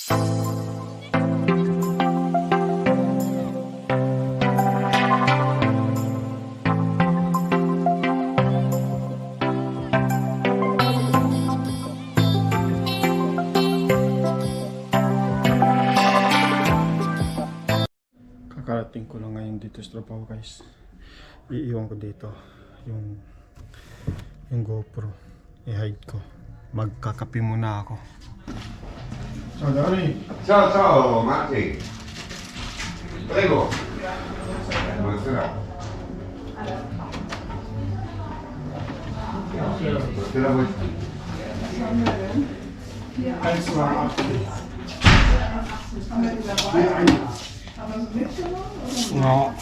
Kakarating ko lang ngayon dito sa trabaho, guys. Iiwan ko dito yung GoPro. I-hide ko. Magkakape muna ako. Ciao Dani. Ciao, ciao Matti. Prego. Buonasera. Buonasera a voi. Eins war 80. Aber so mitgenommen oder? Ja.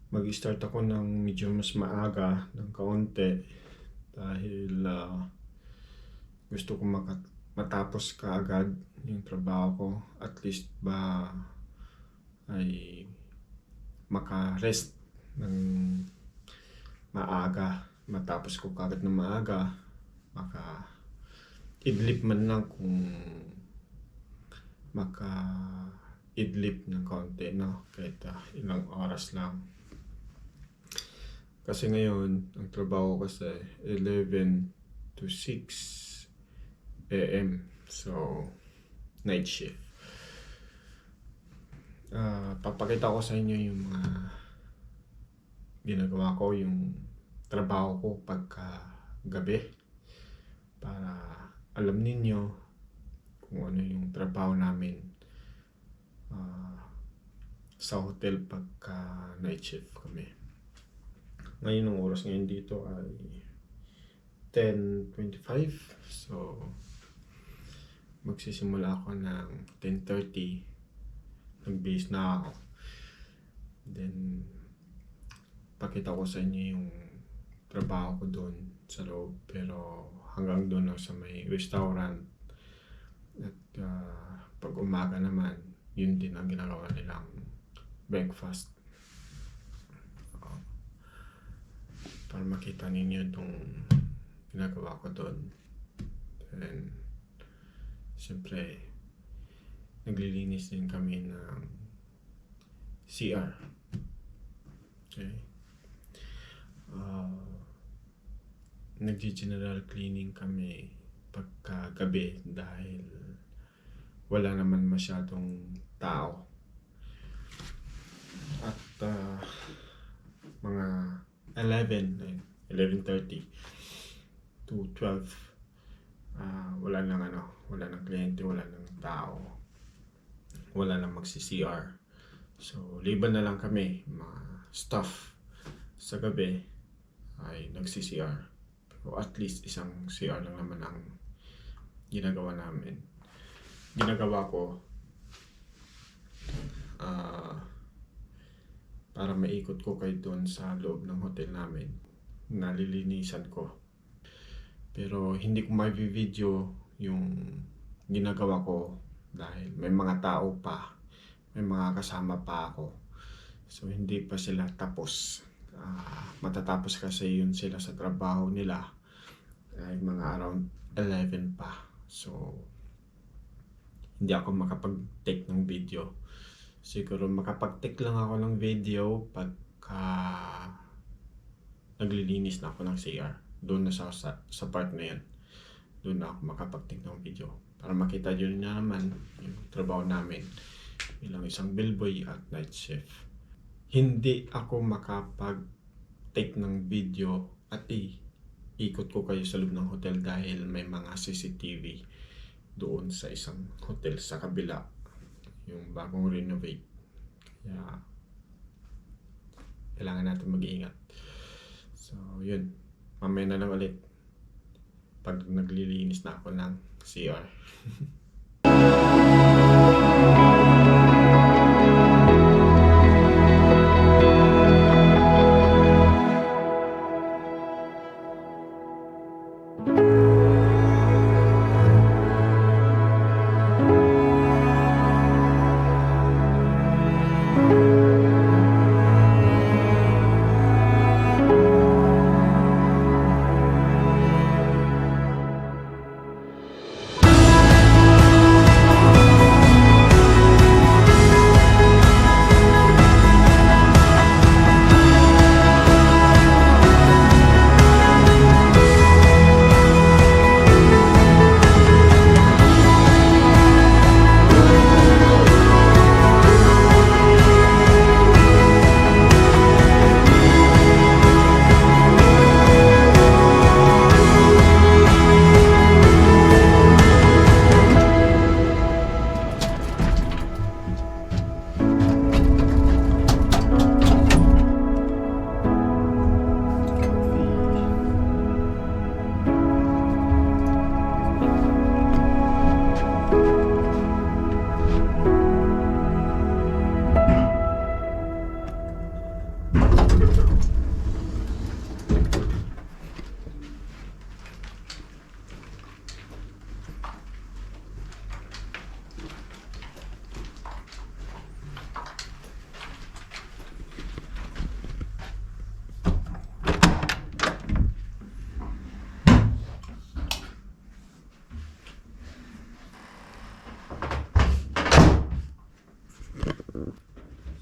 Mag-start ako ng medyo mas maaga ng kaunti dahil gusto ko matapos kaagad yung trabaho ko, at least ba ay makarest ng maaga, matapos ko kaagad ng maaga, maka idlip man lang kung maka idlip ng kaunti, no? Kahit ilang oras lang. Kasi ngayon, ang trabaho ko kasi 11 to 6 AM. So, night shift. Papakita ko sa inyo yung mga ginagawa ko, yung trabaho ko pagka gabi. Para alam ninyo kung ano yung trabaho namin sa hotel pagka night shift kami. Ngayon ang oras ngayon dito ay 10:25. So, magsisimula ako ng 10:30. Nag-base na ako. Then, pakita ko sa inyo yung trabaho ko doon sa loob. Pero hanggang doon lang sa may restaurant. At pag umaga naman, yun din ang ginagawa nilang breakfast. Para makita ninyo itong ginagawa ko doon. Then, siyempre, naglilinis din kami ng CR. Okay. Nag-general cleaning kami pagka gabi dahil wala naman masyadong tao. At mga 11:30 to 12 wala nang kliyente, wala nang tao, wala nang magsi-CR. So liban na lang kami, mga staff sa gabi ay nagsi-CR. Pero at least isang CR lang naman ang ginagawa ko para maikot ko kayo doon sa loob ng hotel namin. Nalilinisan ko. Pero hindi ko ma-video yung ginagawa ko dahil may mga tao pa, may mga kasama pa ako. So hindi pa sila tapos. Matatapos kasi yun sila sa trabaho nila ay mga around 11 pa. So hindi ako makapag-take ng video. Siguro makapag-take lang ako ng video pagka naglilinis na ako ng CR. Doon na sa part na yan. Doon na ako makapag-take ng video. Para makita nyo na naman yung trabaho namin bilang isang bellboy at night chef. Hindi ako makapag-take ng video at ikot ko kayo sa loob ng hotel dahil may mga CCTV doon sa isang hotel sa kabila, yung bagong renovate. Kaya kailangan natin mag-iingat. So yun, mamaya na lang ulit pag naglilinis na ako ng CR.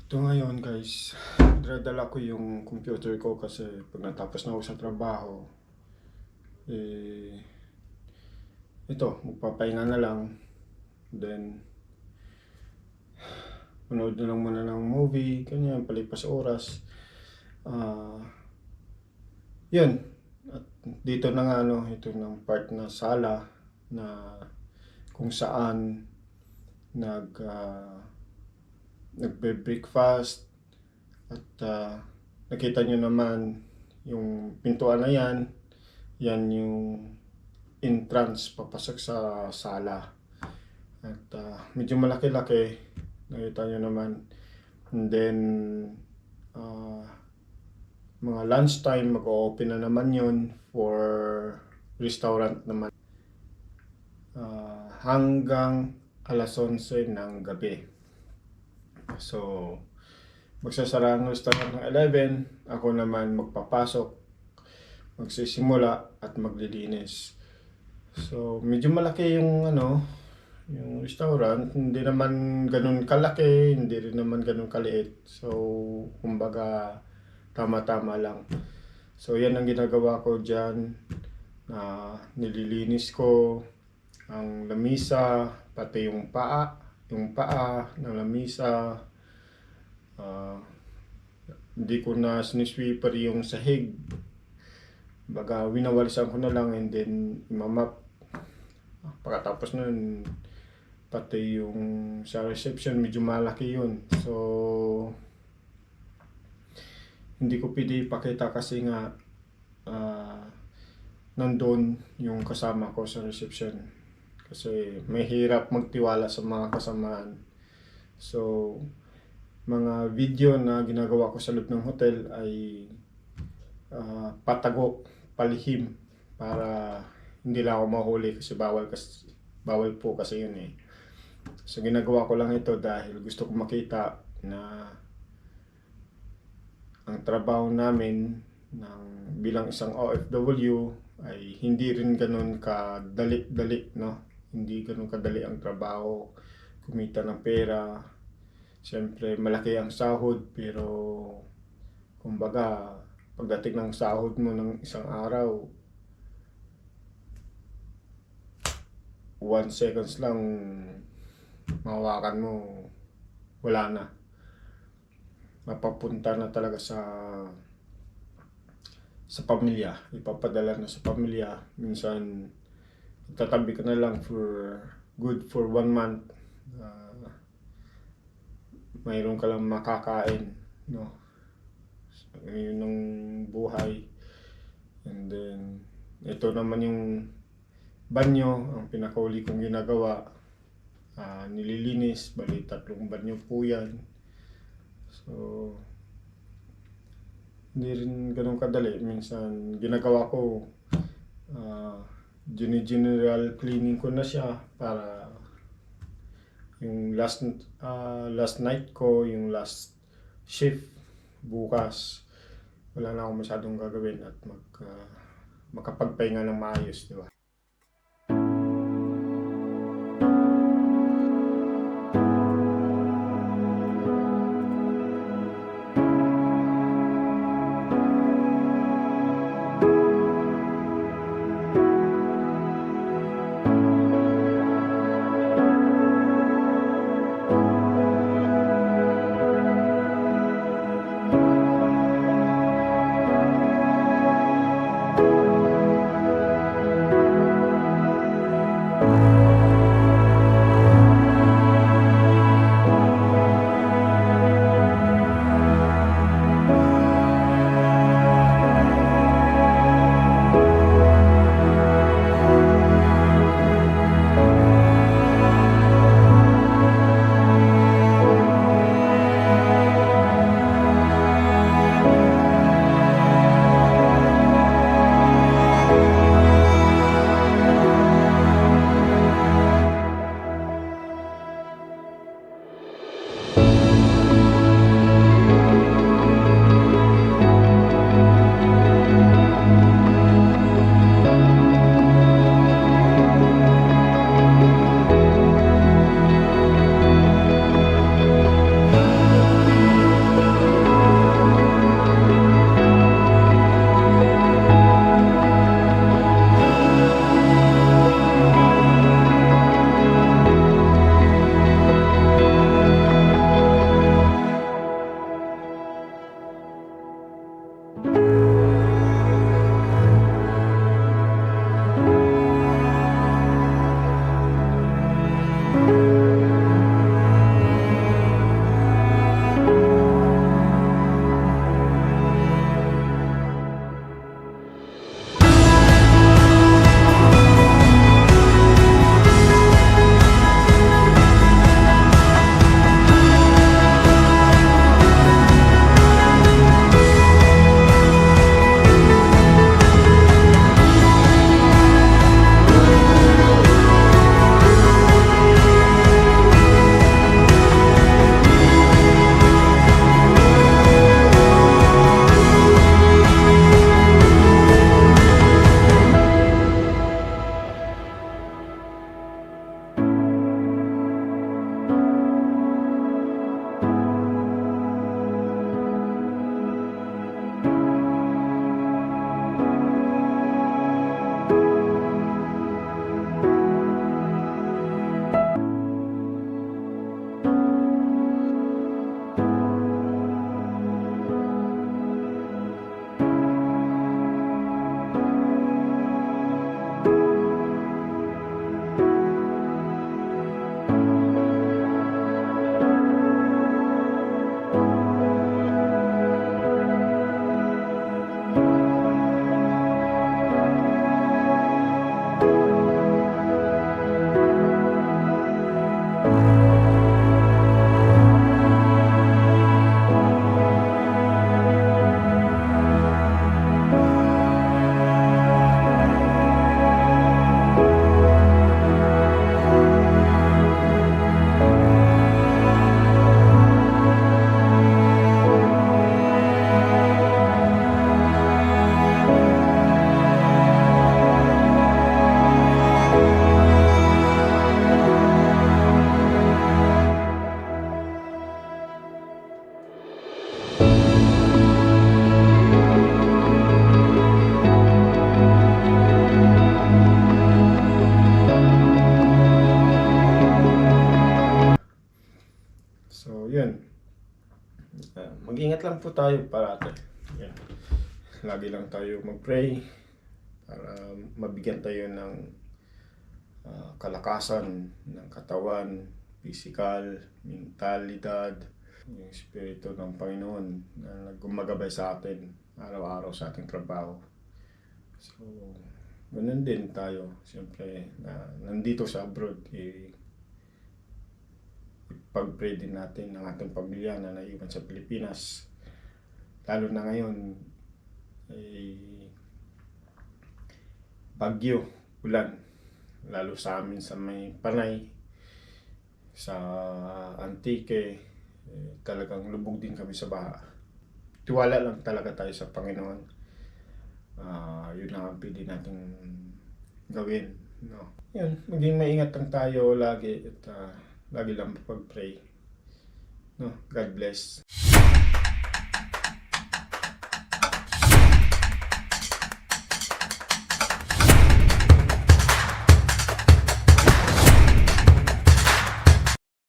Ito ngayon guys, dala ko yung computer ko kasi pag natapos na ako sa trabaho, ito, magpapahinga na lang. Then, manood na lang muna ng movie, ganyan, palipas oras. Yun, at dito na nga, ito ng part na sala na kung saan nagbe-breakfast at nakita nyo naman yung pintuan na yan yung entrance papasok sa sala at medyo malaki-laki, nakita nyo naman. And then mga lunchtime mag-open na naman yun for restaurant naman hanggang alas 11 ng gabi. So, magsasara ang restaurant ng 11, ako naman magpapasok, magsisimula at maglilinis. So, medyo malaki yung yung restaurant, hindi naman ganun kalaki, hindi rin naman ganun kaliit. So, kumbaga tama-tama lang. So, yan ang ginagawa ko dyan. Nililinis ko ang lamisa, pati yung paa ng lamisa. Hindi ko na sinisweeper yung sahig. Baga, winawalisan ko na lang and then imamap. Pagkatapos nun, pati yung sa reception, medyo malaki yun. So, hindi ko pwede ipakita kasi nga nandun yung kasama ko sa reception. Kasi may hirap magtiwala sa mga kasamaan. So, mga video na ginagawa ko sa loob ng hotel ay patago, palihim, para hindi lang ako mahuli kasi bawal po kasi yun eh. So ginagawa ko lang ito dahil gusto ko makita na ang trabaho namin bilang isang OFW ay hindi rin ganun kadali-dali, no? Hindi ganun kadali ang trabaho, kumita ng pera. Siyempre malaki ang sahod pero kumbaga pagdating ng sahod mo ng isang araw 1 seconds lang mahawakan mo, wala na, mapapunta na talaga sa pamilya, ipapadala na sa pamilya. Minsan tatabi ka na lang for 1 month, mayroon ka lang makakain, no? So, yun ang buhay. And then ito naman yung banyo, ang pinakauli kong ginagawa, nililinis, bali 3 banyo po yan. So hindi rin ganun kadali. Minsan ginagawa ko, general cleaning ko na siya para yung last night ko, yung last shift bukas, wala na akong masyadong gagawin at makapagpahinga ng maayos, di ba? mag-ingat lang po tayo parati. Yan. Lagi lang tayo mag-pray para mabigyan tayo ng kalakasan ng katawan, physical, mentalidad, yung espiritu ng Panginoon na gumagabay sa atin araw-araw sa ating trabaho. So, ganun din tayo. Siyempre, nandito sa abroad, ipag-pray din natin ng ating pamilya na naiwan sa Pilipinas. Lalo na ngayon, bagyo, ulan. Lalo sa amin sa may Panay, sa Antique, talagang lubog din kami sa baha. Tiwala lang talaga tayo sa Panginoon. Yun lang ang pwede natin gawin. No? Yun, maging maingat lang tayo lagi at lagi lang pag-pray. No? God bless.